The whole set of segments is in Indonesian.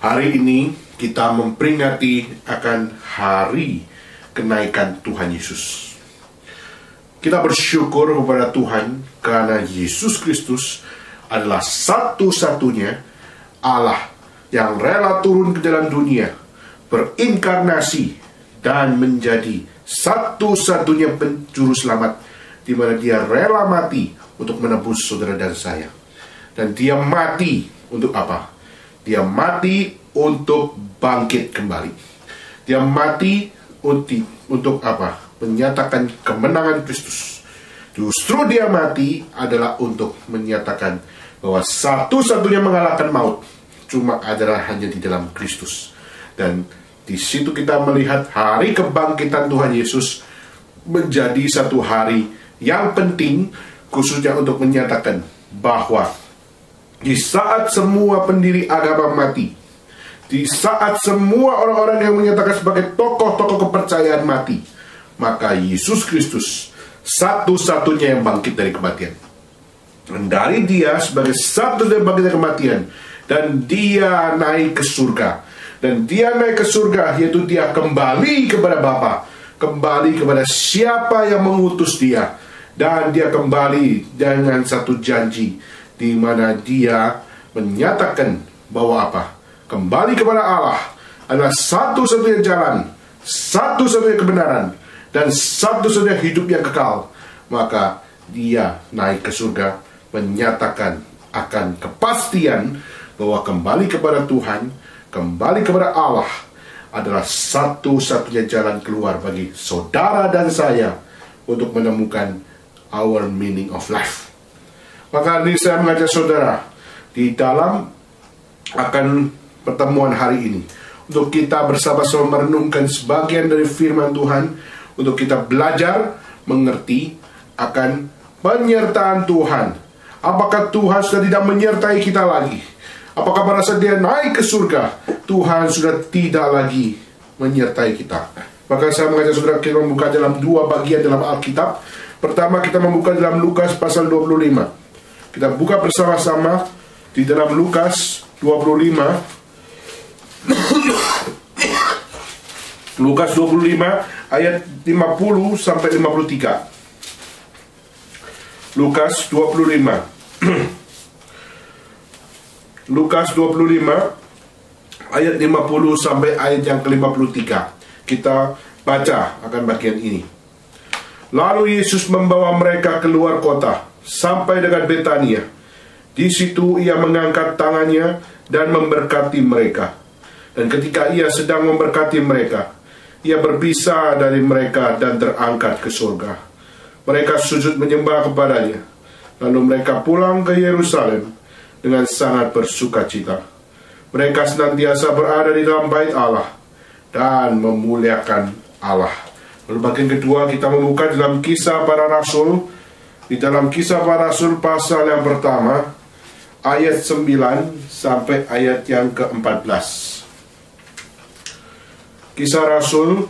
Hari ini kita memperingati akan hari kenaikan Tuhan Yesus. Kita bersyukur kepada Tuhan karena Yesus Kristus adalah satu-satunya Allah yang rela turun ke dalam dunia, berinkarnasi dan menjadi satu-satunya penjuru selamat, di mana dia rela mati untuk menebus saudara dan saya. Dan dia mati untuk apa? Dia mati untuk bangkit kembali. Dia mati untuk apa? Menyatakan kemenangan Kristus. Justru dia mati adalah untuk menyatakan bahwa satu-satunya mengalahkan maut cuma adalah hanya di dalam Kristus. Dan di situ kita melihat hari kebangkitan Tuhan Yesus menjadi satu hari yang penting, khususnya untuk menyatakan bahwa di saat semua pendiri agama mati, di saat semua orang-orang yang menyatakan sebagai tokoh-tokoh kepercayaan mati, maka Yesus Kristus satu-satunya yang bangkit dari kematian. Dan dari dia sebagai satu-satunya bangkit dari kematian, dan dia naik ke surga. Dan dia naik ke surga, yaitu dia kembali kepada Bapa, kembali kepada siapa yang mengutus dia. Dan dia kembali dengan satu janji, di mana dia menyatakan bahwa apa? Kembali kepada Allah adalah satu-satunya jalan, satu-satunya kebenaran, dan satu-satunya hidup yang kekal. Maka dia naik ke surga, menyatakan akan kepastian bahwa kembali kepada Tuhan, kembali kepada Allah adalah satu-satunya jalan keluar bagi saudara dan saya untuk menemukan our meaning of life. Maka ini saya mengajak saudara di dalam akan pertemuan hari ini untuk kita bersama-sama merenungkan sebagian dari firman Tuhan, untuk kita belajar mengerti akan penyertaan Tuhan. Apakah Tuhan sudah tidak menyertai kita lagi? Apakah pada saat dia naik ke surga, Tuhan sudah tidak lagi menyertai kita? Maka saya mengajak saudara kita membuka dalam dua bagian dalam Alkitab. Pertama kita membuka dalam Lukas pasal 25. Kita buka bersama-sama di dalam Lukas 25. Lukas 25 ayat 50 sampai 53. Lukas 25. Lukas 25 ayat 50 sampai ayat yang ke-53. Kita baca akan bagian ini. Lalu Yesus membawa mereka keluar kota sampai dekat Betania. Di situ ia mengangkat tangannya dan memberkati mereka. Dan ketika ia sedang memberkati mereka, ia berpisah dari mereka dan terangkat ke surga. Mereka sujud menyembah kepadanya. Lalu mereka pulang ke Yerusalem dengan sangat bersukacita. Mereka senantiasa berada di dalam bait Allah dan memuliakan Allah. Lalu bagian kedua kita membuka dalam Kisah Para Rasul. Di dalam Kisah Para Rasul pasal yang pertama ayat 9 sampai ayat yang ke-14. Kisah Rasul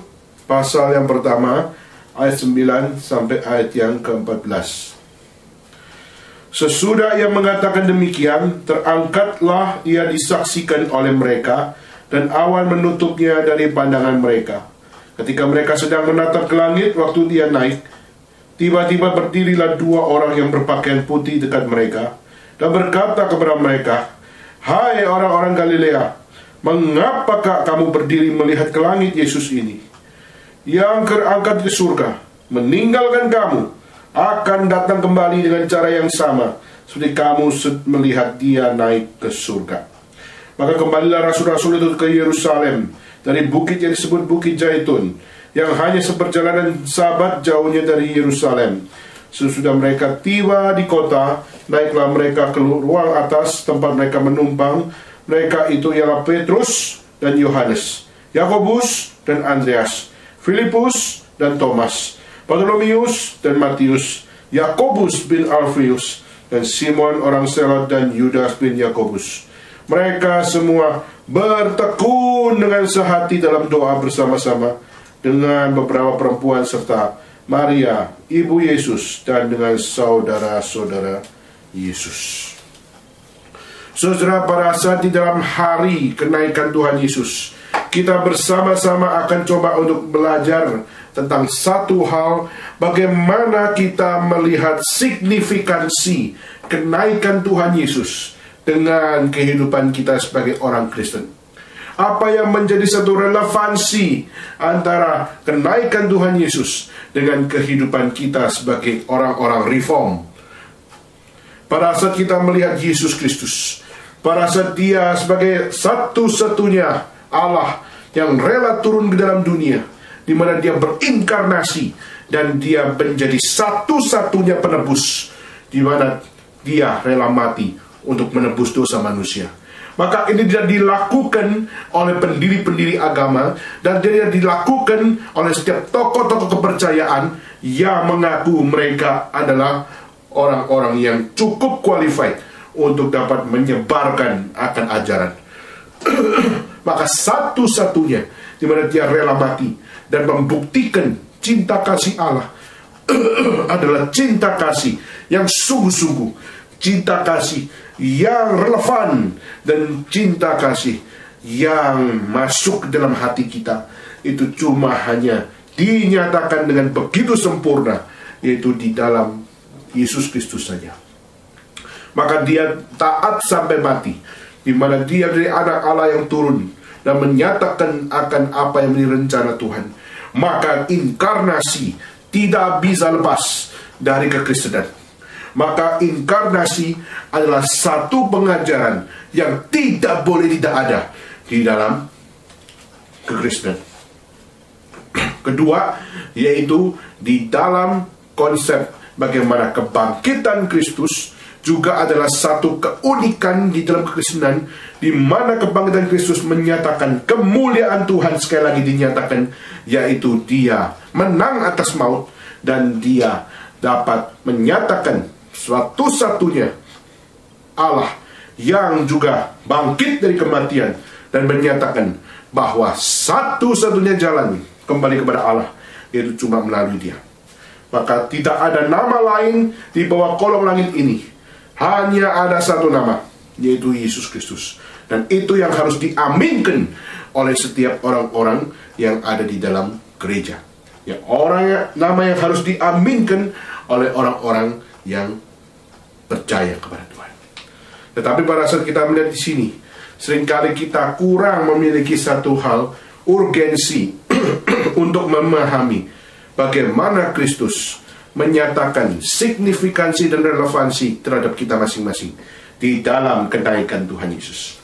pasal yang pertama ayat 9 sampai ayat yang ke-14. Sesudah ia mengatakan demikian, terangkatlah ia disaksikan oleh mereka, dan awan menutupnya dari pandangan mereka. Ketika mereka sedang menatap ke langit waktu dia naik, tiba-tiba berdirilah dua orang yang berpakaian putih dekat mereka, dan berkata kepada mereka, "Hai orang-orang Galilea, mengapakah kamu berdiri melihat ke langit Yesus ini, yang terangkat ke surga, meninggalkan kamu, akan datang kembali dengan cara yang sama seperti kamu melihat dia naik ke surga." Maka kembalilah rasul-rasul itu ke Yerusalem dari bukit yang disebut Bukit Zaitun, yang hanya seperjalanan sabat jauhnya dari Yerusalem. Sesudah mereka tiba di kota, naiklah mereka ke ruang atas tempat mereka menumpang. Mereka itu ialah Petrus dan Yohanes, Yakobus dan Andreas, Filipus dan Thomas, Bartolomeus dan Matius, Yakobus bin Alfeus, dan Simon orang Selot, dan Yudas bin Yakobus. Mereka semua bertekun dengan sehati dalam doa bersama-sama dengan beberapa perempuan serta Maria, ibu Yesus, dan dengan saudara-saudara Yesus. Saudara, pada saat di dalam hari kenaikan Tuhan Yesus, kita bersama-sama akan coba untuk belajar tentang satu hal, bagaimana kita melihat signifikansi kenaikan Tuhan Yesus dengan kehidupan kita sebagai orang Kristen. Apa yang menjadi satu relevansi antara kenaikan Tuhan Yesus dengan kehidupan kita sebagai orang-orang reform. Pada saat kita melihat Yesus Kristus, pada saat Dia sebagai satu-satunya Allah yang rela turun ke dalam dunia, di mana Dia berinkarnasi dan Dia menjadi satu-satunya penebus, di mana Dia rela mati untuk menebus dosa manusia. Maka ini tidak dilakukan oleh pendiri-pendiri agama, dan tidak dilakukan oleh setiap tokoh-tokoh kepercayaan yang mengaku mereka adalah orang-orang yang cukup qualified untuk dapat menyebarkan akan ajaran. Maka satu-satunya di mana Dia rela mati dan membuktikan cinta kasih Allah adalah cinta kasih yang sungguh-sungguh, cinta kasih yang relevan, dan cinta kasih yang masuk ke dalam hati kita. Itu cuma hanya dinyatakan dengan begitu sempurna, yaitu di dalam Yesus Kristus saja. Maka Dia taat sampai mati, di mana Dia dari anak Allah yang turun dan menyatakan akan apa yang menjadi rencana Tuhan. Maka inkarnasi tidak bisa lepas dari kekristenan. Maka inkarnasi adalah satu pengajaran yang tidak boleh tidak ada di dalam kekristenan. Kedua, yaitu di dalam konsep bagaimana kebangkitan Kristus juga adalah satu keunikan di dalam kekristenan, di mana kebangkitan Kristus menyatakan kemuliaan Tuhan sekali lagi dinyatakan, yaitu Dia menang atas maut dan Dia dapat menyatakan satu-satunya Allah yang juga bangkit dari kematian dan menyatakan bahwa satu-satunya jalan kembali kepada Allah yaitu cuma melalui Dia. Maka tidak ada nama lain di bawah kolong langit ini, hanya ada satu nama, yaitu Yesus Kristus. Dan itu yang harus diaminkan oleh setiap orang-orang yang ada di dalam gereja. Ya, nama yang harus diaminkan oleh orang-orang yang percaya kepada Tuhan. Tetapi pada saat kita melihat di sini, seringkali kita kurang memiliki satu hal, urgensi untuk memahami bagaimana Kristus menyatakan signifikansi dan relevansi terhadap kita masing-masing di dalam kenaikan Tuhan Yesus.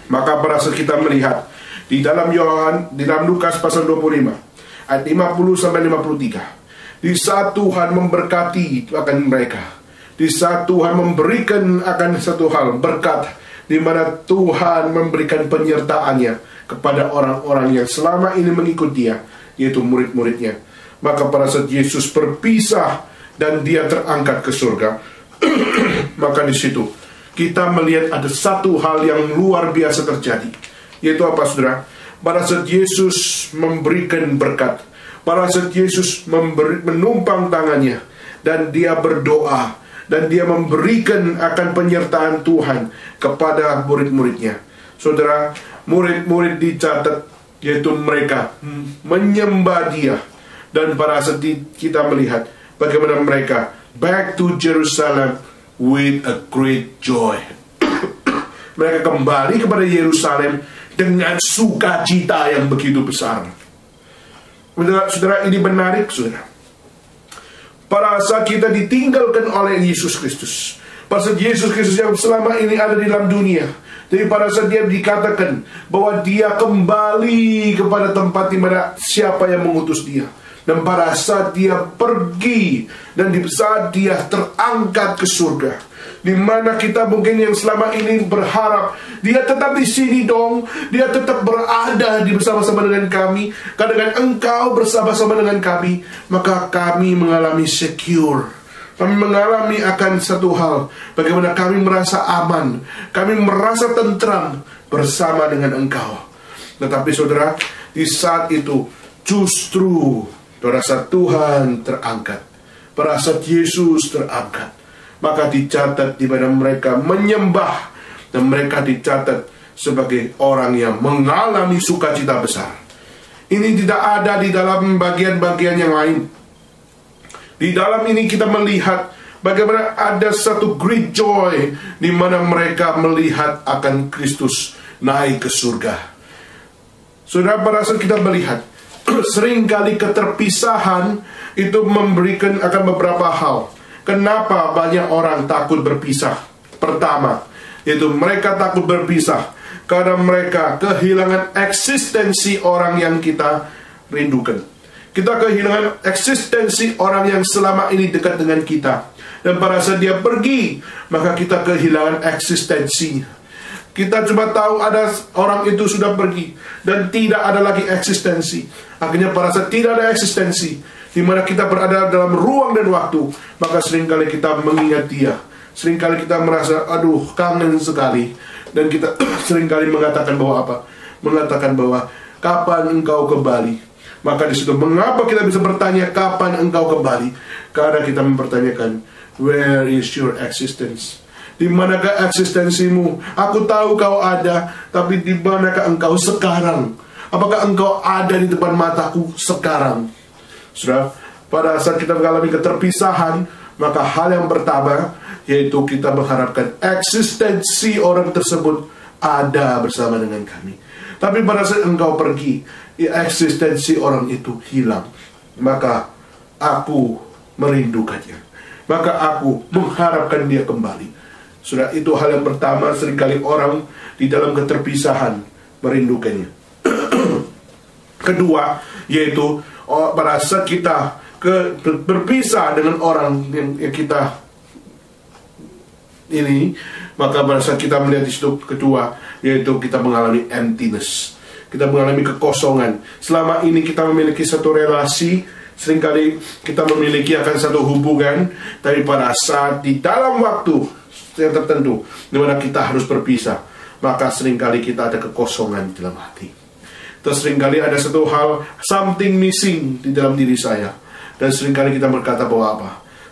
Maka pada saat kita melihat di dalam Lukas pasal 25 ayat 50 sampai 53, di saat Tuhan memberkati akan mereka, di saat Tuhan memberikan akan satu hal berkat, di mana Tuhan memberikan penyertaannya kepada orang-orang yang selama ini mengikut Dia, yaitu murid-muridnya. Maka pada saat Yesus berpisah dan Dia terangkat ke surga, maka di situ kita melihat ada satu hal yang luar biasa terjadi, yaitu apa, saudara? Pada saat Yesus memberikan berkat, pada saat Yesus menumpang tangannya dan Dia berdoa, dan Dia memberikan akan penyertaan Tuhan kepada murid-muridnya, saudara, murid-murid dicatat yaitu mereka menyembah Dia. Dan pada saat kita melihat bagaimana mereka back to Jerusalem with a great joy. Mereka kembali kepada Yerusalem dengan sukacita yang begitu besar. Saudara, ini menarik, saudara. Pada saat kita ditinggalkan oleh Yesus Kristus, pada saat Yesus Kristus yang selama ini ada di dalam dunia, jadi pada saat Dia dikatakan bahwa Dia kembali kepada tempat di mana siapa yang mengutus Dia. Dan pada saat Dia pergi, dan di saat Dia terangkat ke surga, di mana kita mungkin yang selama ini berharap Dia tetap di sini dong, Dia tetap berada di bersama-sama dengan kami, kadang Engkau bersama-sama dengan kami, maka kami mengalami secure. Kami mengalami akan satu hal, bagaimana kami merasa aman, kami merasa tentram bersama dengan Engkau. Tetapi saudara, di saat itu justru pada saat Tuhan terangkat, pada saat Yesus terangkat, maka dicatat di mana mereka menyembah Dan mereka dicatat sebagai orang yang mengalami sukacita besar. Ini tidak ada di dalam bagian-bagian yang lain. Di dalam ini kita melihat bagaimana ada satu great joy di mana mereka melihat akan Kristus naik ke surga. Saudara, pada saat kita melihat seringkali keterpisahan itu memberikan akan beberapa hal. Kenapa banyak orang takut berpisah? Pertama, yaitu mereka takut berpisah karena mereka kehilangan eksistensi orang yang kita rindukan. Kita kehilangan eksistensi orang yang selama ini dekat dengan kita. Dan pada saat dia pergi, maka kita kehilangan eksistensinya. Kita cuma tahu ada orang itu sudah pergi dan tidak ada lagi eksistensi. Akhirnya pada saat tidak ada eksistensi, di mana kita berada dalam ruang dan waktu, maka seringkali kita mengingat dia. Seringkali kita merasa, aduh, kangen sekali. Dan kita seringkali mengatakan bahwa apa? Mengatakan bahwa kapan engkau kembali? Maka di situ mengapa kita bisa bertanya kapan engkau kembali? Karena kita mempertanyakan, where is your existence? Di manakah eksistensimu? Aku tahu kau ada, tapi di manakah engkau sekarang? Apakah engkau ada di depan mataku sekarang? Saudara, pada saat kita mengalami keterpisahan, maka hal yang pertama yaitu kita mengharapkan eksistensi orang tersebut ada bersama dengan kami. Tapi pada saat engkau pergi, eksistensi orang itu hilang, maka aku merindukannya, maka aku mengharapkan dia kembali. Sudah, itu hal yang pertama. Seringkali orang di dalam keterpisahan merindukannya. Kedua, yaitu pada saat kita berpisah dengan orang yang kita ini, maka pada saat kita melihat di situ kedua, yaitu kita mengalami emptiness. Kita mengalami kekosongan. Selama ini kita memiliki satu relasi, seringkali kita memiliki akan satu hubungan, tapi pada saat di dalam waktu yang tertentu di mana kita harus berpisah, maka seringkali kita ada kekosongan di dalam hati. Terus seringkali ada satu hal, something missing di dalam diri saya. Dan seringkali kita berkata bahwa apa?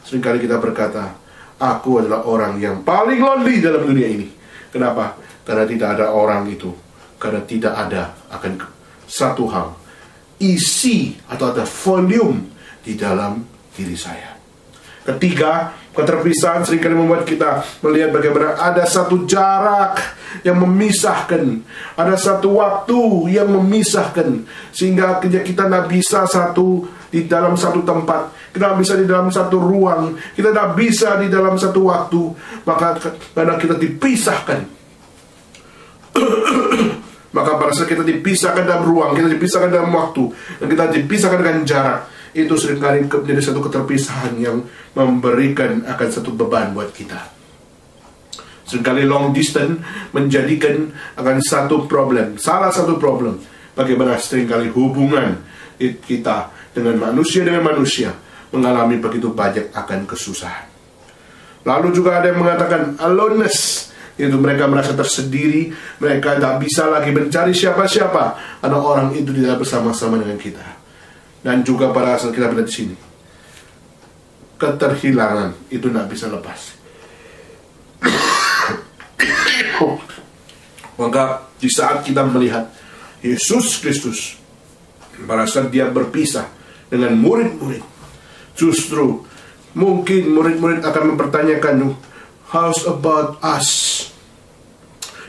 Seringkali kita berkata, aku adalah orang yang paling lonely dalam dunia ini. Kenapa? Karena tidak ada orang itu. Karena tidak ada akan satu hal, isi atau ada volume di dalam diri saya. Ketiga, keterpisahan seringkali membuat kita melihat bagaimana ada satu jarak yang memisahkan, ada satu waktu yang memisahkan, sehingga kita tidak bisa satu di dalam satu tempat, kita bisa di dalam satu ruang, kita tidak bisa di dalam satu waktu, maka karena kita dipisahkan. Maka pada saat kita dipisahkan dalam ruang, kita dipisahkan dalam waktu, dan kita dipisahkan dengan jarak, itu seringkali menjadi satu keterpisahan yang memberikan akan satu beban buat kita. Seringkali long distance menjadikan akan satu problem, salah satu problem, bagaimana seringkali hubungan kita dengan manusia mengalami begitu banyak akan kesusahan. Lalu juga ada yang mengatakan aloneness, yaitu mereka merasa tersendiri, mereka tidak bisa lagi mencari siapa-siapa, karena orang itu tidak bersama-sama dengan kita. Dan juga pada saat kita berada di sini, keterhilangan itu tidak bisa lepas. Maka di saat kita melihat Yesus Kristus, pada saat dia berpisah dengan murid-murid, justru mungkin murid-murid akan mempertanyakan, how's about us?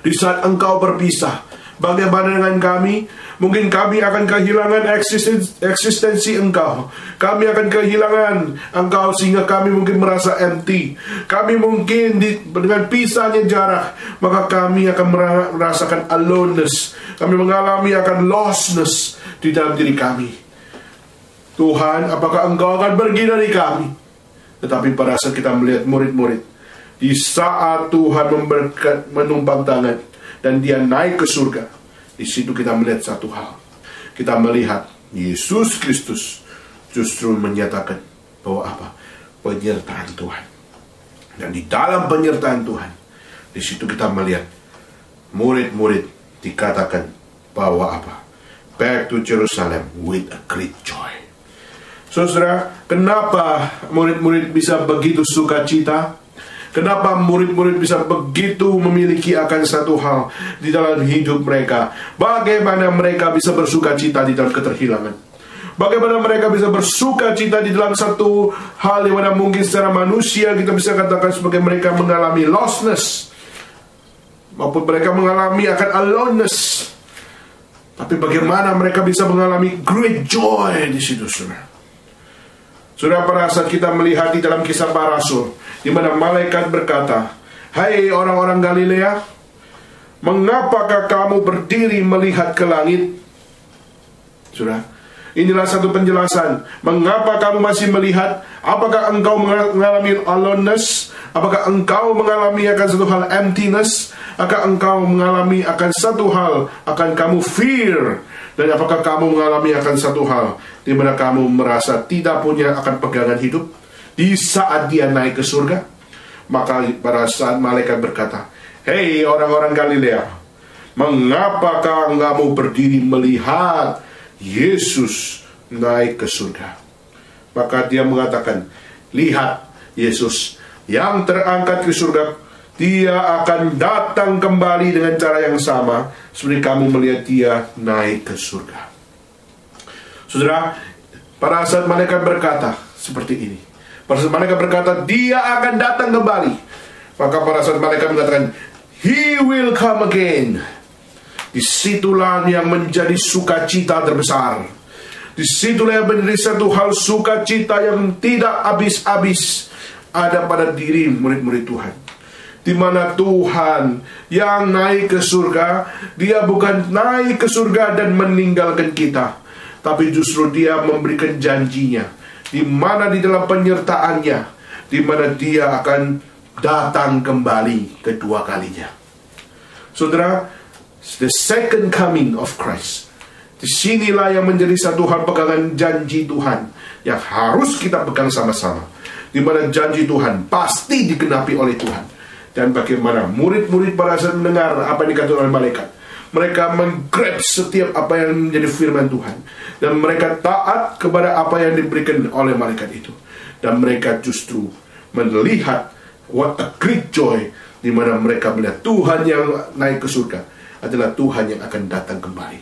Di saat engkau berpisah, bagaimana dengan kami? Mungkin kami akan kehilangan eksistensi engkau. Kami akan kehilangan engkau sehingga kami mungkin merasa empty. Kami mungkin dengan pisahnya jarak, maka kami akan merasakan aloneness. Kami mengalami akan lostness di dalam diri kami. Tuhan, apakah engkau akan pergi dari kami? Tetapi pada saat kita melihat murid-murid, di saat Tuhan menumpang tangan dan dia naik ke surga, di situ kita melihat satu hal. Kita melihat Yesus Kristus justru menyatakan bahwa apa? Penyertaan Tuhan. Dan di dalam penyertaan Tuhan, di situ kita melihat murid-murid dikatakan bahwa apa? Back to Jerusalem with a great joy. Saudara, kenapa murid-murid bisa begitu sukacita? Kenapa murid-murid bisa begitu memiliki akan satu hal di dalam hidup mereka? Bagaimana mereka bisa bersuka cita di dalam keterhilangan? Bagaimana mereka bisa bersuka cita di dalam satu hal yang mana mungkin secara manusia kita bisa katakan sebagai mereka mengalami lostness, maupun mereka mengalami akan aloneness. Tapi bagaimana mereka bisa mengalami great joy di situ, saudara? Saudara, pada saat kita melihat di dalam Kisah Para Rasul, di mana malaikat berkata, "Hai orang-orang Galilea, mengapakah kamu berdiri melihat ke langit?" Saudara, inilah satu penjelasan. Mengapa kamu masih melihat? Apakah engkau mengalami aloneness? Apakah engkau mengalami akan satu hal emptiness? Apakah engkau mengalami akan satu hal akan kamu fear? Dan apakah kamu mengalami akan satu hal di mana kamu merasa tidak punya akan pegangan hidup di saat dia naik ke surga? Maka pada saat malaikat berkata, "Hei orang-orang Galilea, mengapakah kamu berdiri melihat Yesus naik ke surga?" Maka dia mengatakan, "Lihat Yesus yang terangkat ke surga, dia akan datang kembali dengan cara yang sama seperti kamu melihat dia naik ke surga." Saudara, pada saat malaikat berkata seperti ini, pada saat malaikat berkata dia akan datang kembali, maka pada saat malaikat mengatakan He will come again, disitulah yang menjadi sukacita terbesar. Disitulah yang menjadi satu hal sukacita yang tidak habis-habis ada pada diri murid-murid Tuhan, di mana Tuhan yang naik ke surga, dia bukan naik ke surga dan meninggalkan kita, tapi justru dia memberikan janjinya, di mana di dalam penyertaannya, di mana dia akan datang kembali kedua kalinya. Saudara, the second coming of Christ, disinilah yang menjadi satu hal pegangan janji Tuhan yang harus kita pegang sama-sama, di mana janji Tuhan pasti digenapi oleh Tuhan. Dan bagaimana murid-murid pada saat mendengar apa yang dikatakan oleh malaikat, mereka menggrab setiap apa yang menjadi firman Tuhan, dan mereka taat kepada apa yang diberikan oleh malaikat itu. Dan mereka justru melihat what a great joy, di mana mereka melihat Tuhan yang naik ke surga adalah Tuhan yang akan datang kembali.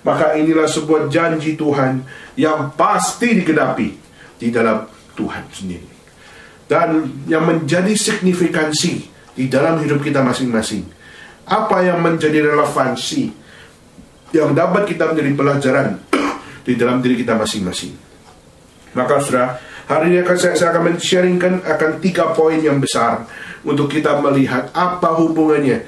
Maka inilah sebuah janji Tuhan yang pasti digenapi di dalam Tuhan sendiri, dan yang menjadi signifikansi di dalam hidup kita masing-masing. Apa yang menjadi relevansi yang dapat kita menjadi pelajaran di dalam diri kita masing-masing. Maka saudara, hari ini saya akan men-sharingkan akan 3 poin yang besar untuk kita melihat apa hubungannya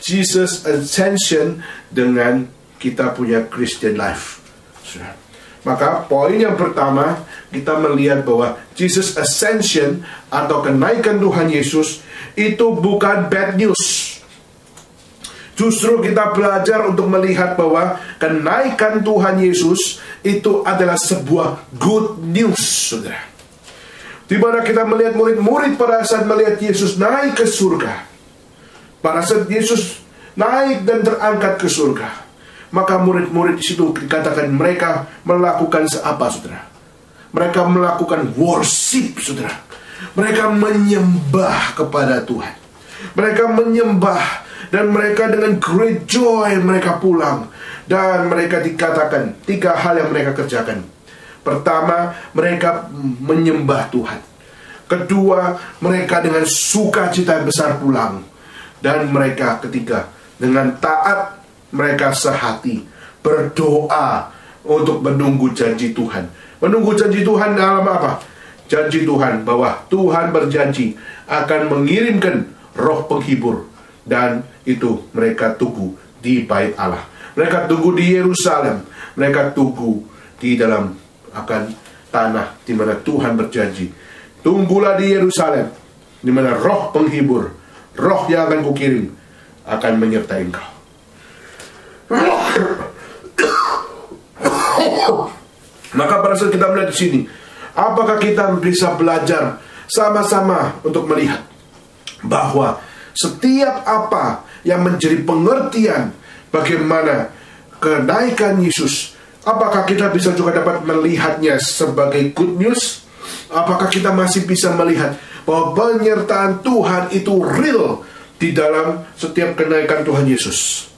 Jesus Ascension dengan kita punya Christian life, saudara. Maka poin yang pertama, kita melihat bahwa Jesus Ascension atau kenaikan Tuhan Yesus itu bukan bad news. Justru kita belajar untuk melihat bahwa kenaikan Tuhan Yesus itu adalah sebuah good news, saudara. Di mana kita melihat murid-murid pada saat melihat Yesus naik ke surga, pada saat Yesus naik dan terangkat ke surga, maka murid-murid di situ dikatakan mereka melakukan apa, saudara? Mereka melakukan worship, saudara. Mereka menyembah kepada Tuhan. Mereka menyembah, dan mereka dengan great joy mereka pulang. Dan mereka dikatakan 3 hal yang mereka kerjakan. Pertama, mereka menyembah Tuhan. Kedua, mereka dengan sukacita yang besar pulang. Dan mereka ketiga, dengan taat mereka sehati berdoa untuk menunggu janji Tuhan. Menunggu janji Tuhan dalam apa? Janji Tuhan bahwa Tuhan berjanji akan mengirimkan roh penghibur, dan itu mereka tunggu di bait Allah. Mereka tunggu di Yerusalem. Mereka tunggu di dalam akan tanah di mana Tuhan berjanji. Tunggulah di Yerusalem, di mana roh penghibur, roh yang akan kukirim akan menyertai engkau. Maka pada saat kita melihat di sini, apakah kita bisa belajar sama-sama untuk melihat bahwa setiap apa yang menjadi pengertian bagaimana kenaikan Yesus, apakah kita bisa juga dapat melihatnya sebagai good news? Apakah kita masih bisa melihat bahwa penyertaan Tuhan itu real di dalam setiap kenaikan Tuhan Yesus.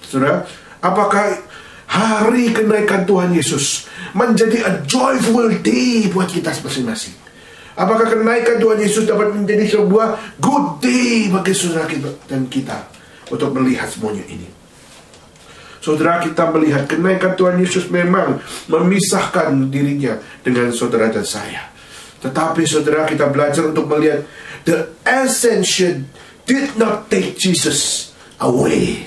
Saudara, apakah hari kenaikan Tuhan Yesus menjadi a joyful day buat kita masing-masing? Apakah kenaikan Tuhan Yesus dapat menjadi sebuah good day bagi saudara kita dan kita untuk melihat semuanya ini? Saudara, kita melihat kenaikan Tuhan Yesus memang memisahkan dirinya dengan saudara dan saya. Tetapi saudara, kita belajar untuk melihat the ascension did not take Jesus away.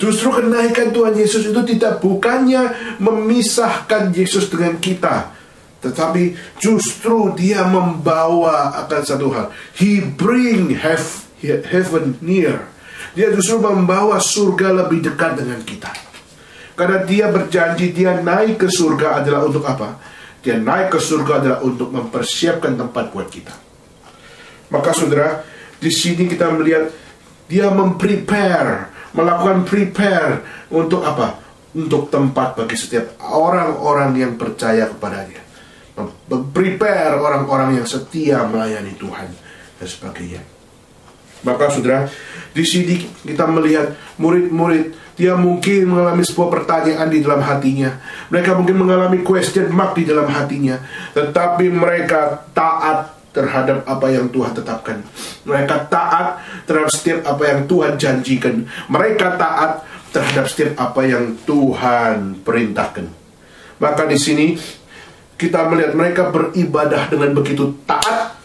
Justru kenaikan Tuhan Yesus itu bukannya memisahkan Yesus dengan kita, tetapi justru dia membawa akan satu hal. He bring heaven near. Dia justru membawa surga lebih dekat dengan kita. Karena dia berjanji dia naik ke surga adalah untuk apa? Dia naik ke surga adalah untuk mempersiapkan tempat buat kita. Maka saudara, di sini kita melihat dia melakukan prepare untuk apa? Untuk tempat bagi setiap orang-orang yang percaya kepadanya. Prepare orang-orang yang setia melayani Tuhan dan sebagainya. Maka saudara, di sini kita melihat murid-murid, dia mungkin mengalami sebuah pertanyaan di dalam hatinya. Mereka mungkin mengalami question mark di dalam hatinya. Tetapi mereka taat terhadap apa yang Tuhan tetapkan. Mereka taat terhadap setiap apa yang Tuhan janjikan. Mereka taat terhadap setiap apa yang Tuhan perintahkan. Maka di sini kita melihat mereka beribadah dengan begitu taat.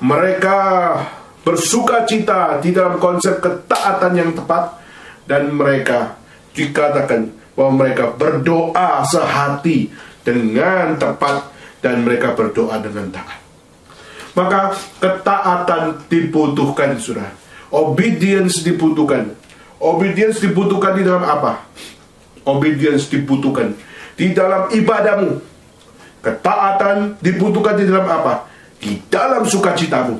Mereka bersuka cita di dalam konsep ketaatan yang tepat. Dan mereka dikatakan bahwa mereka berdoa sehati dengan tepat. Dan mereka berdoa dengan taat. Maka ketaatan dibutuhkan, saudara. Obedience dibutuhkan. Obedience dibutuhkan di dalam apa? Obedience dibutuhkan di dalam ibadahmu. Ketaatan dibutuhkan di dalam apa? Di dalam sukacitamu.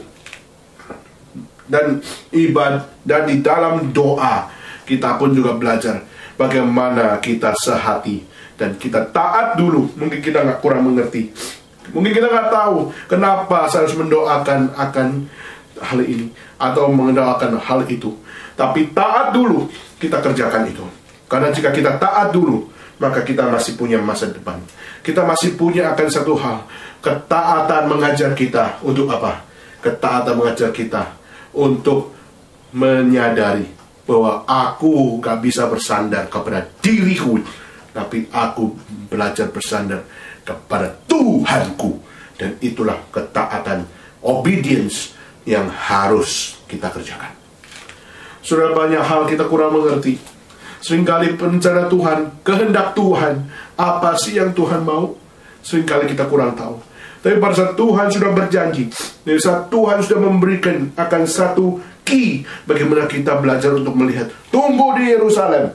Dan di dalam doa kita pun juga belajar bagaimana kita sehati dan kita taat dulu. Mungkin kita kurang mengerti. Mungkin kita nggak tahu kenapa saya harus mendoakan akan hal ini atau mendoakan hal itu. Tapi taat dulu, kita kerjakan itu. Karena jika kita taat dulu, maka kita masih punya masa depan. Kita masih punya akan satu hal. Ketaatan mengajar kita untuk apa? Ketaatan mengajar kita untuk menyadari bahwa aku nggak bisa bersandar kepada diriku, tapi aku belajar bersandar kepada Tuhanku. Dan itulah ketaatan, obedience yang harus kita kerjakan. Sudah banyak hal kita kurang mengerti. Seringkali rencana Tuhan, kehendak Tuhan, apa sih yang Tuhan mau? Seringkali kita kurang tahu. Tapi pada saat Tuhan sudah berjanji, dari saat Tuhan sudah memberikan akan satu key bagaimana kita belajar untuk melihat, tunggu di Yerusalem,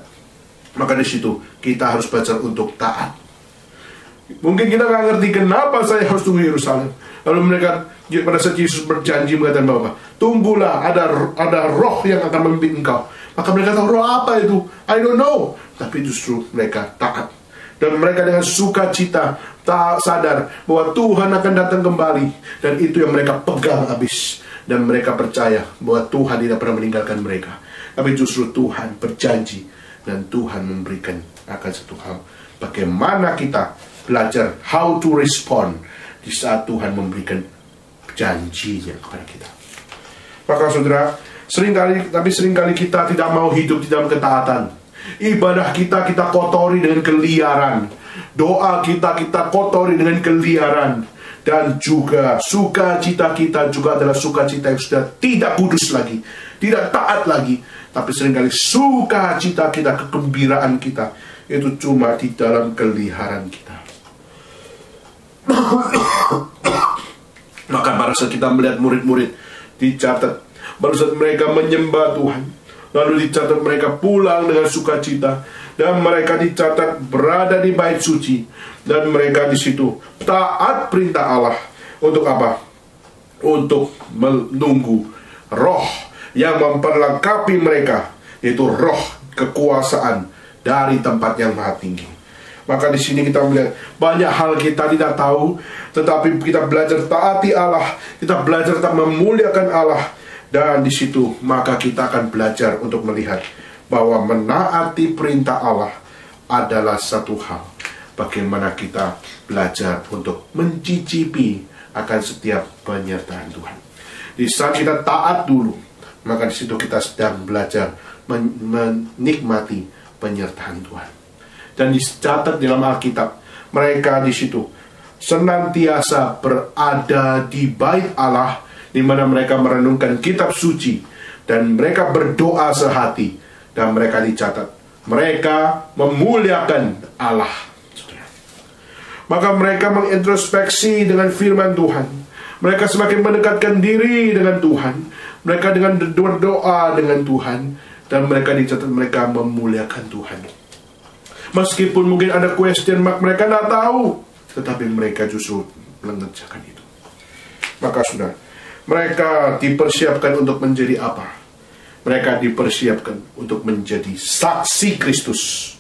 maka di situ kita harus belajar untuk taat. Mungkin kita nggak ngerti kenapa saya harus tunggu Yerusalem. Lalu mereka pada saat Yesus berjanji mengatakan bahwa tunggulah, ada roh yang akan memimpin engkau. Maka mereka tahu roh apa itu? I don't know. Tapi justru mereka taat. Dan mereka dengan sukacita sadar bahwa Tuhan akan datang kembali. Dan itu yang mereka pegang habis. Dan mereka percaya bahwa Tuhan tidak pernah meninggalkan mereka. Tapi justru Tuhan berjanji. Dan Tuhan memberikan akan satu hal. Bagaimana kita belajar how to respond di saat Tuhan memberikan janjinya kepada kita. Maka saudara, seringkali kita tidak mau hidup di dalam ketaatan. Ibadah kita kotori dengan keliaran. Doa kita kotori dengan keliaran. Dan juga sukacita kita juga adalah sukacita yang sudah tidak kudus lagi, tidak taat lagi. Tapi seringkali sukacita kita, kegembiraan kita itu cuma di dalam keliaran kita. Maka pada saat kita melihat murid-murid dicatat, pada saat mereka menyembah Tuhan, lalu dicatat mereka pulang dengan sukacita, dan mereka dicatat berada di bait suci, dan mereka di situ taat perintah Allah. Untuk apa? Untuk menunggu roh yang memperlengkapi mereka, yaitu roh kekuasaan dari tempat yang maha tinggi. Maka di sini kita melihat banyak hal kita tidak tahu, tetapi kita belajar taati Allah, kita belajar tetap memuliakan Allah, dan di situ maka kita akan belajar untuk melihat bahwa menaati perintah Allah adalah satu hal. Bagaimana kita belajar untuk mencicipi akan setiap penyertaan Tuhan. Di saat kita taat dulu, maka di situ kita sedang belajar menikmati penyertaan Tuhan. Dan dicatat dalam Alkitab, mereka di situ senantiasa berada di bait Allah, di mana mereka merenungkan kitab suci, dan mereka berdoa sehati, dan mereka dicatat mereka memuliakan Allah. Maka mereka mengintrospeksi dengan firman Tuhan. Mereka semakin mendekatkan diri dengan Tuhan. Mereka dengan berdoa dengan Tuhan, dan mereka dicatat mereka memuliakan Tuhan. Meskipun mungkin ada question mark, mereka tidak tahu, tetapi mereka justru mengerjakan itu. Maka sudah, mereka dipersiapkan untuk menjadi apa? Mereka dipersiapkan untuk menjadi saksi Kristus.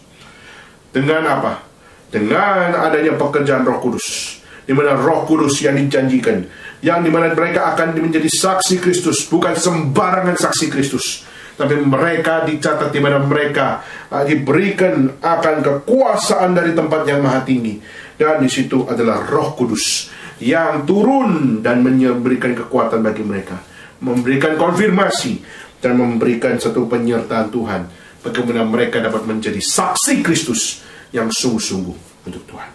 Dengan apa? Dengan adanya pekerjaan Roh Kudus, di mana Roh Kudus yang dijanjikan, yang dimana mereka akan menjadi saksi Kristus, bukan sembarangan saksi Kristus, tapi mereka dicatat di mana mereka diberikan akan kekuasaan dari tempat yang maha tinggi, dan di situ adalah Roh Kudus yang turun dan memberikan kekuatan bagi mereka, memberikan konfirmasi dan memberikan satu penyertaan Tuhan, bagaimana mereka dapat menjadi saksi Kristus yang sungguh-sungguh untuk Tuhan.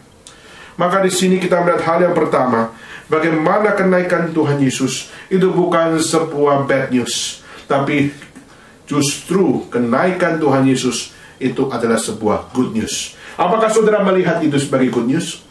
Maka di sini kita melihat hal yang pertama, bagaimana kenaikan Tuhan Yesus itu bukan sebuah bad news, tapi justru kenaikan Tuhan Yesus itu adalah sebuah good news. Apakah saudara melihat itu sebagai good news?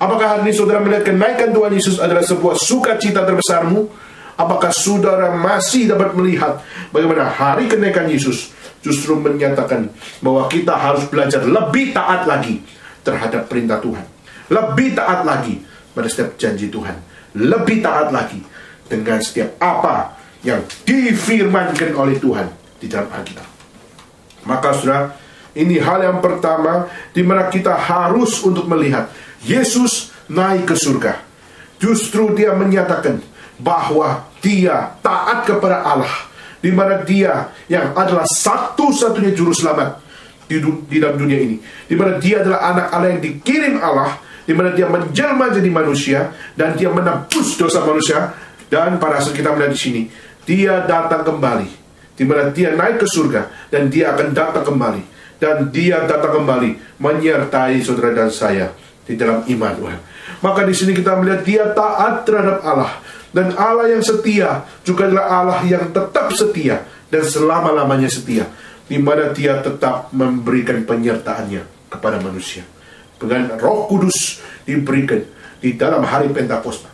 Apakah hari ini saudara melihat kenaikan Tuhan Yesus adalah sebuah sukacita terbesarmu? Apakah saudara masih dapat melihat bagaimana hari kenaikan Yesus justru menyatakan bahwa kita harus belajar lebih taat lagi terhadap perintah Tuhan, lebih taat lagi pada setiap janji Tuhan, lebih taat lagi dengan setiap apa yang difirmankan oleh Tuhan di dalam Alkitab. Maka saudara, ini hal yang pertama di mana kita harus untuk melihat Yesus naik ke surga. Justru dia menyatakan bahwa dia taat kepada Allah, di mana dia yang adalah satu-satunya juru selamat di dalam dunia ini, di mana dia adalah anak Allah yang dikirim Allah, di mana dia menjelma jadi manusia dan dia menebus dosa manusia. Dan pada saat kita melihat di sini, dia datang kembali, di mana dia naik ke surga dan dia akan datang kembali, dan dia datang kembali menyertai saudara dan saya di dalam iman Tuhan. Maka di sini kita melihat dia taat terhadap Allah, dan Allah yang setia juga adalah Allah yang tetap setia dan selama-lamanya setia, di mana dia tetap memberikan penyertaannya kepada manusia. Dengan Roh Kudus diberikan di dalam hari Pentakosta.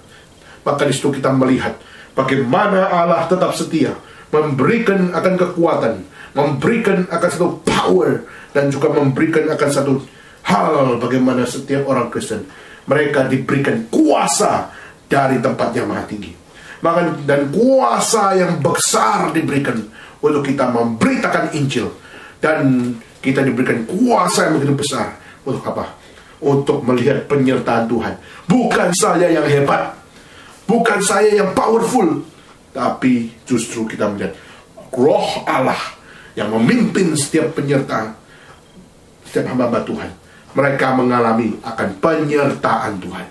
Maka di situ kita melihat bagaimana Allah tetap setia, memberikan akan kekuatan, memberikan akan satu power, dan juga memberikan akan satu hal bagaimana setiap orang Kristen mereka diberikan kuasa dari tempat yang maha tinggi. Maka dan kuasa yang besar diberikan untuk kita memberitakan Injil, dan kita diberikan kuasa yang begitu besar untuk apa? Untuk melihat penyertaan Tuhan. Bukan saya yang hebat, bukan saya yang powerful, tapi justru kita melihat Roh Allah yang memimpin setiap penyertaan, setiap hamba Tuhan. Mereka mengalami akan penyertaan Tuhan.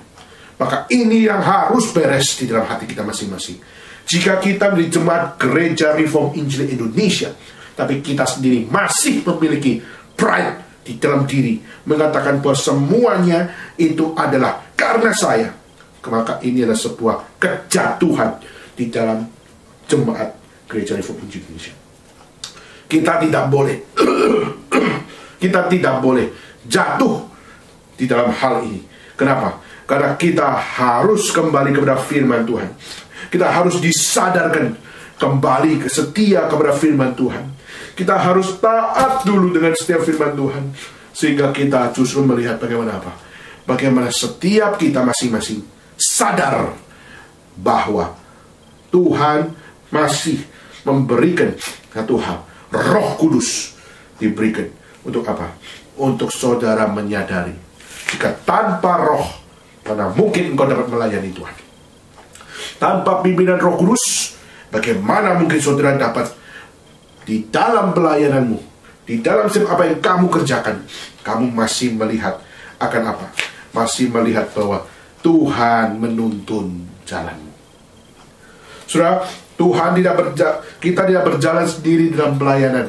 Maka ini yang harus beres di dalam hati kita masing-masing. Jika kita menjadi jemaat Gereja Reform Injil Indonesia, tapi kita sendiri masih memiliki pride di dalam diri, mengatakan bahwa semuanya itu adalah karena saya, maka ini adalah sebuah kejatuhan di dalam jemaat Gereja Reform Injil Indonesia. Kita tidak boleh kita tidak boleh jatuh di dalam hal ini. Kenapa? Karena kita harus kembali kepada firman Tuhan. Kita harus disadarkan kembali setia kepada firman Tuhan. Kita harus taat dulu dengan setiap firman Tuhan, sehingga kita justru melihat bagaimana apa? Bagaimana setiap kita masing-masing sadar bahwa Tuhan masih memberikan satu hal, Roh Kudus diberikan untuk apa? Untuk saudara menyadari Jika tanpa roh, mana mungkin engkau dapat melayani Tuhan? Tanpa pimpinan Roh Kudus, bagaimana mungkin saudara dapat di dalam pelayananmu, di dalam setiap apa yang kamu kerjakan, kamu masih melihat akan apa? Masih melihat bahwa Tuhan menuntun jalanmu. Saudara, kita tidak berjalan sendiri dalam pelayanan.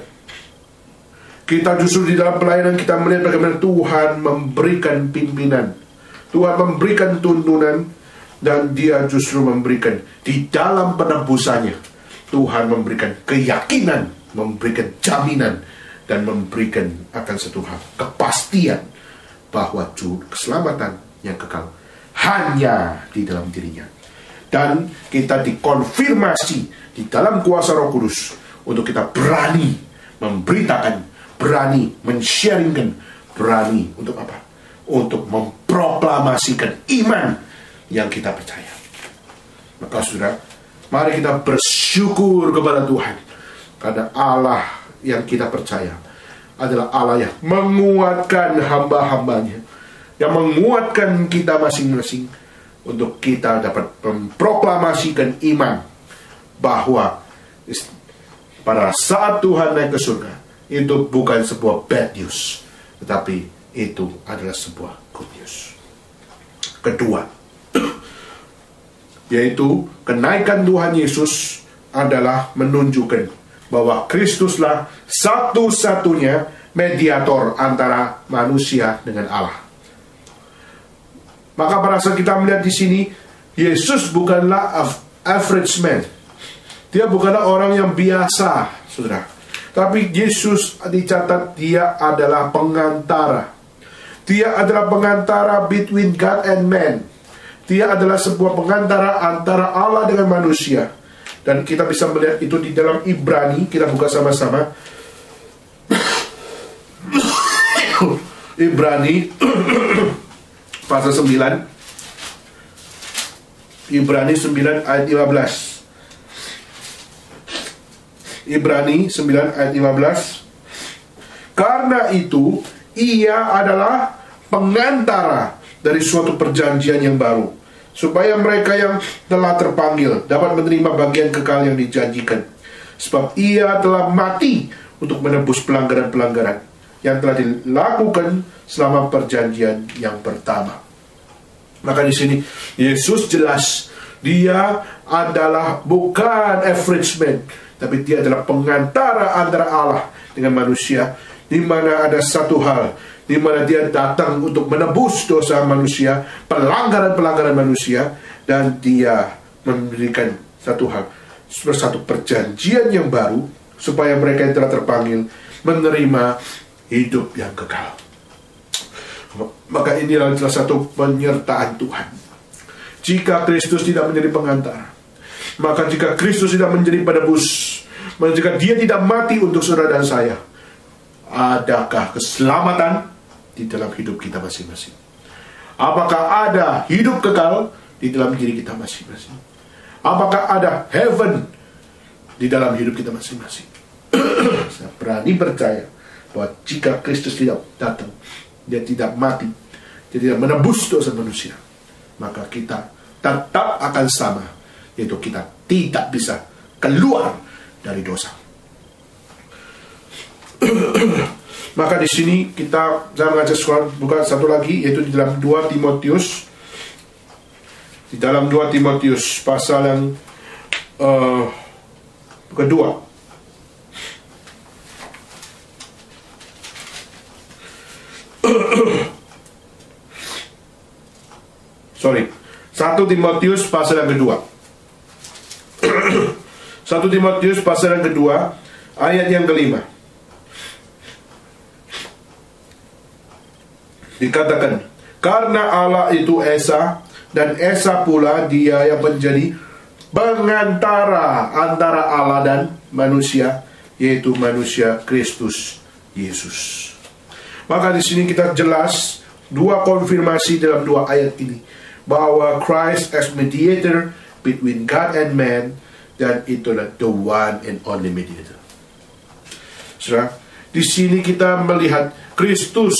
Kita justru di dalam pelayanan kita melihat bagaimana Tuhan memberikan pimpinan, Tuhan memberikan tuntunan, dan Dia justru memberikan di dalam penebusannya. Tuhan memberikan keyakinan, memberikan jaminan, dan memberikan akan satu hal, kepastian bahwa keselamatan yang kekal hanya di dalam dirinya. Dan kita dikonfirmasi di dalam kuasa Roh Kudus untuk kita berani memberitakan, berani men-sharingkan, berani untuk apa? Untuk memproklamasikan iman yang kita percaya. Maka saudara, mari kita bersyukur kepada Tuhan, karena Allah yang kita percaya adalah Allah yang menguatkan hamba-hambanya, yang menguatkan kita masing-masing untuk kita dapat memproklamasikan iman bahwa pada saat Tuhan naik ke surga, itu bukan sebuah bad news, tetapi itu adalah sebuah good news. Kedua, yaitu kenaikan Tuhan Yesus adalah menunjukkan bahwa Kristuslah satu-satunya mediator antara manusia dengan Allah. Maka pada saat kita melihat di sini, Yesus bukanlah average man. Dia bukanlah orang yang biasa, saudara. Tapi Yesus dicatat Dia adalah pengantara. Dia adalah pengantara between God and man. Dia adalah sebuah pengantara antara Allah dengan manusia. Dan kita bisa melihat itu di dalam Ibrani. Kita buka sama-sama. Ibrani pasal 9. Ibrani 9 ayat 15. Ibrani 9 ayat 15. Karena itu Ia adalah pengantara dari suatu perjanjian yang baru, supaya mereka yang telah terpanggil dapat menerima bagian kekal yang dijanjikan. Sebab Ia telah mati untuk menebus pelanggaran-pelanggaran yang telah dilakukan selama perjanjian yang pertama. Maka di sini Yesus jelas Dia adalah bukan average man, tapi Dia adalah pengantara antara Allah dengan manusia, di mana ada satu hal, di mana Dia datang untuk menebus dosa manusia, pelanggaran-pelanggaran manusia, dan Dia memberikan satu hal, satu perjanjian yang baru, supaya mereka yang telah terpanggil menerima hidup yang kekal. Maka inilah salah satu penyertaan Tuhan. Jika Kristus tidak menjadi pengantara, maka jika Kristus tidak menjadi penebus, maka jika Dia tidak mati untuk saudara dan saya, adakah keselamatan di dalam hidup kita masing-masing? Apakah ada hidup kekal di dalam diri kita masing-masing? Apakah ada heaven di dalam hidup kita masing-masing? Saya berani percaya bahwa jika Kristus tidak datang, Dia tidak mati, Dia tidak menebus dosa manusia, maka kita tetap akan sama, yaitu kita tidak bisa keluar dari dosa. Maka di sini saya mengajak sekolah buka satu lagi, yaitu di dalam 2 Timotius. Di dalam 2 Timotius pasal yang kedua. Sorry, 1 Timotius pasal yang kedua. 1 Timotius pasal yang kedua, ayat yang kelima. Dikatakan, karena Allah itu Esa, dan Esa pula Dia yang menjadi pengantara antara Allah dan manusia, yaitu manusia Kristus Yesus. Maka di sini kita jelas dua konfirmasi dalam dua ayat ini, bahwa Christ as mediator between God and man, dan itulah the one and only mediator. Saudara, di sini kita melihat Kristus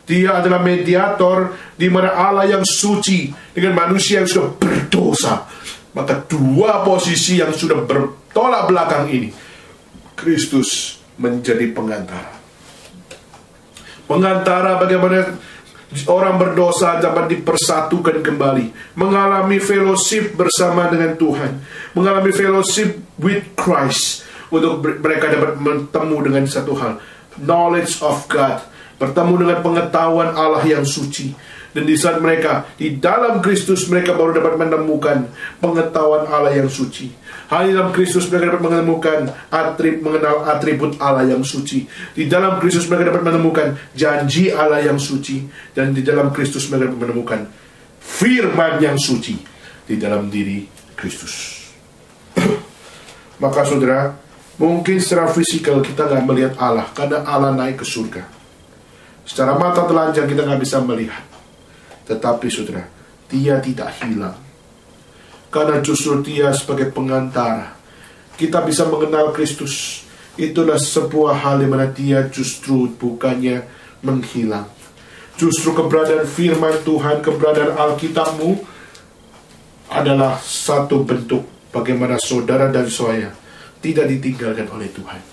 Dia adalah mediator di mana Allah yang suci dengan manusia yang sudah berdosa. Maka dua posisi yang sudah bertolak belakang ini, Kristus menjadi pengantara. Pengantara bagaimana orang berdosa dapat dipersatukan kembali, mengalami fellowship bersama dengan Tuhan, mengalami fellowship with Christ, untuk mereka dapat bertemu dengan satu hal, knowledge of God, bertemu dengan pengetahuan Allah yang suci. Dan di saat mereka di dalam Kristus, mereka baru dapat menemukan pengetahuan Allah yang suci. Hanya dalam Kristus mereka dapat menemukan mengenal atribut Allah yang suci. Di dalam Kristus mereka dapat menemukan janji Allah yang suci. Dan di dalam Kristus mereka dapat menemukan firman yang suci di dalam diri Kristus. Maka saudara, mungkin secara fisikal kita nggak melihat Allah karena Allah naik ke surga. Secara mata telanjang kita nggak bisa melihat. Tetapi saudara, dia tidak hilang. Karena justru dia sebagai pengantara, kita bisa mengenal Kristus. Itulah sebuah hal di mana dia justru bukannya menghilang. Justru keberadaan firman Tuhan, keberadaan Alkitabmu adalah satu bentuk bagaimana saudara dan saya tidak ditinggalkan oleh Tuhan.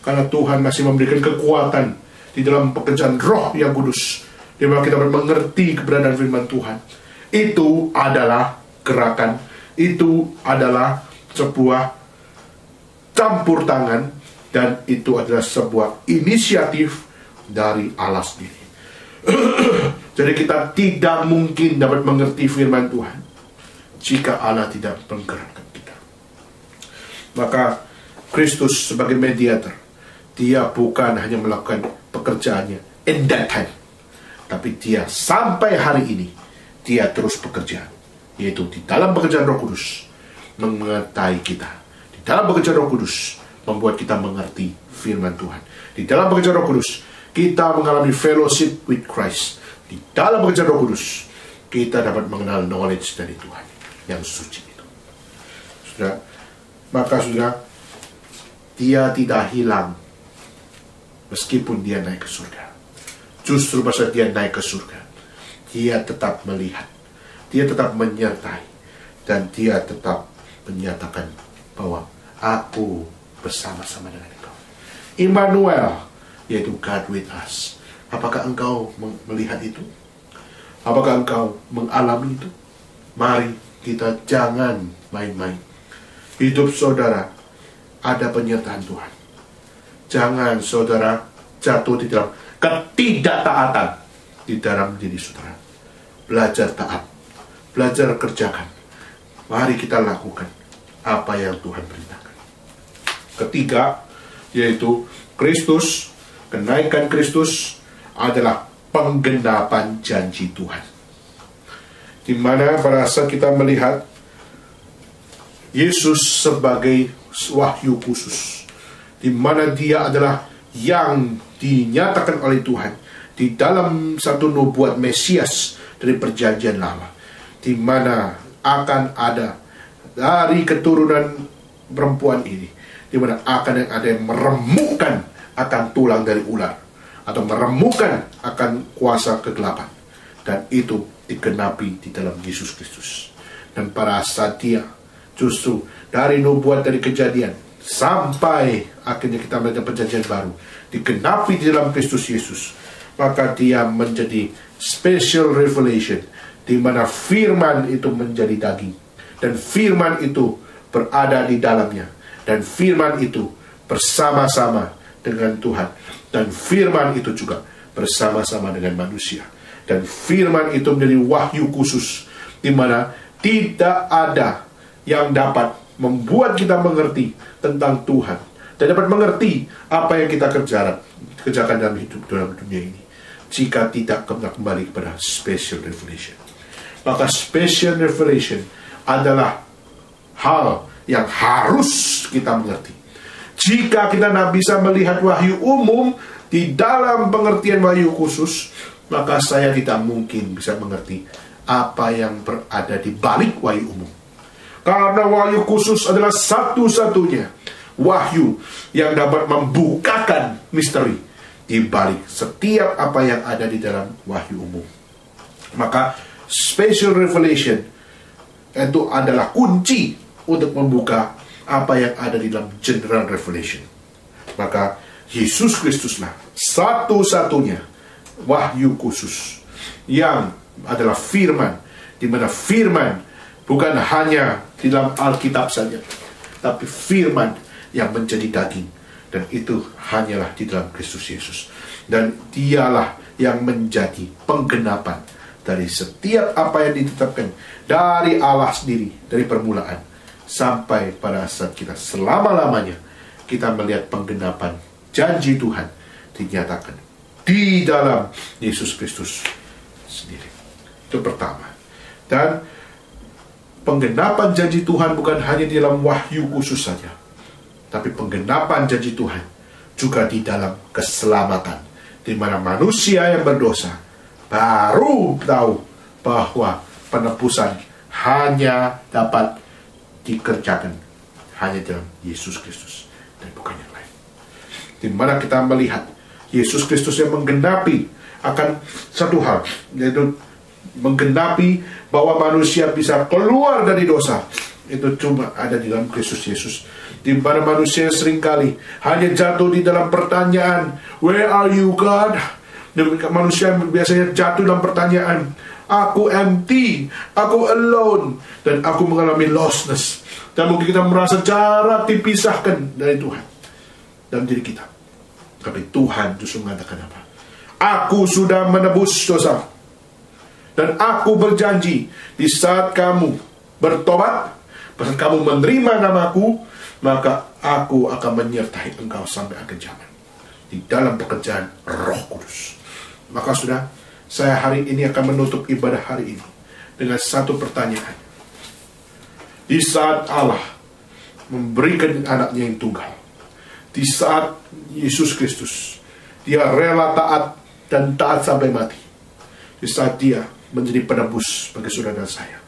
Karena Tuhan masih memberikan kekuatan di dalam pekerjaan Roh yang Kudus, di mana kita mengerti keberadaan firman Tuhan. Itu adalah gerakan, itu adalah sebuah campur tangan, dan itu adalah sebuah inisiatif dari Allah sendiri. Jadi kita tidak mungkin dapat mengerti firman Tuhan jika Allah tidak menggerakkan kita. Maka Kristus sebagai mediator, dia bukan hanya melakukan pekerjaannya in that time, tapi dia sampai hari ini dia terus bekerja, yaitu di dalam pekerjaan Roh Kudus mengertai kita. Di dalam pekerjaan Roh Kudus membuat kita mengerti firman Tuhan. Di dalam pekerjaan Roh Kudus kita mengalami fellowship with Christ. Di dalam pekerjaan Roh Kudus kita dapat mengenal knowledge dari Tuhan yang suci itu. Saudara, maka saudara, dia tidak hilang meskipun dia naik ke surga. Justru pada dia naik ke surga, dia tetap melihat, dia tetap menyertai, dan dia tetap menyatakan bahwa aku bersama-sama dengan engkau. Immanuel, yaitu God with us. Apakah engkau melihat itu? Apakah engkau mengalami itu? Mari kita jangan main-main. Hidup saudara ada penyertaan Tuhan. Jangan saudara jatuh di dalam ketidaktaatan di dalam diri saudara. Belajar taat, belajar kerjakan. Mari kita lakukan apa yang Tuhan perintahkan. Ketiga, yaitu Kristus, kenaikan Kristus adalah penggenapan janji Tuhan. Di mana pada saat kita melihat Yesus sebagai wahyu khusus, di mana dia adalah yang dinyatakan oleh Tuhan di dalam satu nubuat Mesias dari perjanjian lama, di mana akan ada dari keturunan perempuan ini, di mana akan ada yang meremukkan akan tulang dari ular, atau meremukkan akan kuasa kegelapan, dan itu digenapi di dalam Yesus Kristus. Dan pada saat dia justru dari nubuat dari Kejadian sampai akhirnya kita melihat perjanjian baru digenapi di dalam Kristus Yesus, maka dia menjadi special revelation, di mana firman itu menjadi daging, dan firman itu berada di dalamnya, dan firman itu bersama-sama dengan Tuhan, dan firman itu juga bersama-sama dengan manusia, dan firman itu menjadi wahyu khusus, di mana tidak ada yang dapat membuat kita mengerti tentang Tuhan dan dapat mengerti apa yang kita kerjakan dalam hidup dalam dunia ini jika tidak kembali kepada special revelation. Maka special revelation adalah hal yang harus kita mengerti. Jika kita tidak bisa melihat wahyu umum di dalam pengertian wahyu khusus, maka saya tidak mungkin bisa mengerti apa yang berada di balik wahyu umum. Karena wahyu khusus adalah satu-satunya wahyu yang dapat membukakan misteri di balik setiap apa yang ada di dalam wahyu umum. Maka special revelation itu adalah kunci untuk membuka apa yang ada di dalam general revelation. Maka Yesus Kristuslah satu-satunya wahyu khusus yang adalah firman, di mana firman bukan hanya di dalam Alkitab saja, tapi firman yang menjadi daging, dan itu hanyalah di dalam Kristus Yesus. Dan dialah yang menjadi penggenapan dari setiap apa yang ditetapkan dari Allah sendiri, dari permulaan sampai pada saat kita selama-lamanya kita melihat penggenapan janji Tuhan dinyatakan di dalam Yesus Kristus sendiri. Itu pertama. Dan penggenapan janji Tuhan bukan hanya di dalam wahyu khusus saja, tapi penggenapan janji Tuhan juga di dalam keselamatan, di mana manusia yang berdosa baru tahu bahwa penebusan hanya dapat dikerjakan hanya dalam Yesus Kristus dan bukan yang lain. Di mana kita melihat Yesus Kristus yang menggenapi akan satu hal, yaitu menggenapi bahwa manusia bisa keluar dari dosa. Itu cuma ada di dalam Kristus Yesus. Di mana manusia seringkali hanya jatuh di dalam pertanyaan, where are you God? Dan manusia biasanya jatuh dalam pertanyaan, aku empty, aku alone, dan aku mengalami lostness. Dan mungkin kita merasa jarak dipisahkan dari Tuhan dalam diri kita. Tapi Tuhan justru mengatakan apa? Aku sudah menebus dosa. Dan aku berjanji, di saat kamu bertobat, saat kamu menerima namaku, maka aku akan menyertai engkau sampai akhir zaman di dalam pekerjaan Roh Kudus. Maka sudah, saya hari ini akan menutup ibadah hari ini dengan satu pertanyaan. Di saat Allah memberikan anaknya yang tunggal, di saat Yesus Kristus, dia rela taat dan taat sampai mati, di saat dia menjadi penebus bagi saudara dan saya,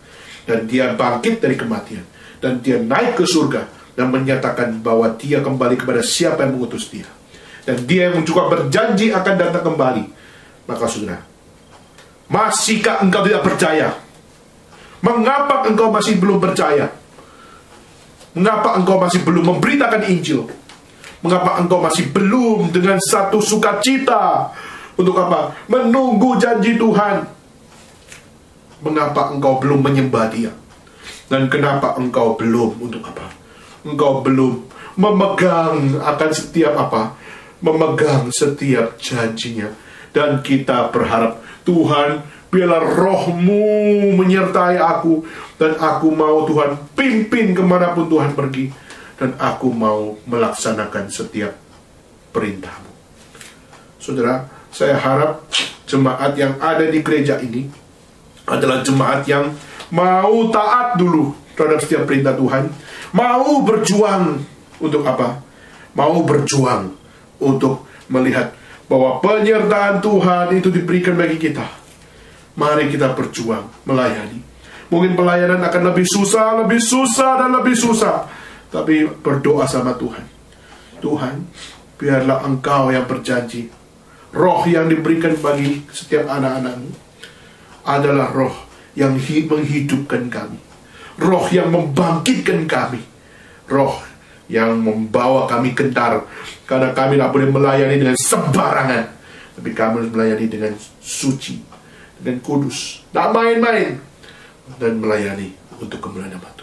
dan dia bangkit dari kematian, dan dia naik ke surga dan menyatakan bahwa dia kembali kepada siapa yang mengutus dia, dan dia yang juga berjanji akan datang kembali. Maka saudara, masihkah engkau tidak percaya? Mengapa engkau masih belum percaya? Mengapa engkau masih belum memberitakan Injil? Mengapa engkau masih belum dengan satu sukacita untuk apa? Menunggu janji Tuhan. Mengapa engkau belum menyembah dia? Dan kenapa engkau belum untuk apa? Engkau belum memegang akan setiap apa? Memegang setiap janjinya. Dan kita berharap, Tuhan, biarlah roh-Mu menyertai aku, dan aku mau Tuhan pimpin kemanapun Tuhan pergi, dan aku mau melaksanakan setiap perintah-Mu. Saudara, saya harap jemaat yang ada di gereja ini adalah jemaat yang mau taat dulu terhadap setiap perintah Tuhan, mau berjuang untuk apa? Mau berjuang untuk melihat bahwa penyertaan Tuhan itu diberikan bagi kita. Mari kita berjuang melayani. Mungkin pelayanan akan lebih susah dan lebih susah, tapi berdoa sama Tuhan. Tuhan, biarlah Engkau yang berjanji, roh yang diberikan bagi setiap anak-anak-Mu adalah roh yang menghidupkan kami, roh yang membangkitkan kami, roh yang membawa kami gentar, karena kami tidak boleh melayani dengan sembarangan, tapi kami harus melayani dengan suci, dengan kudus, tidak main-main, dan melayani untuk kemuliaan nama Tuhan.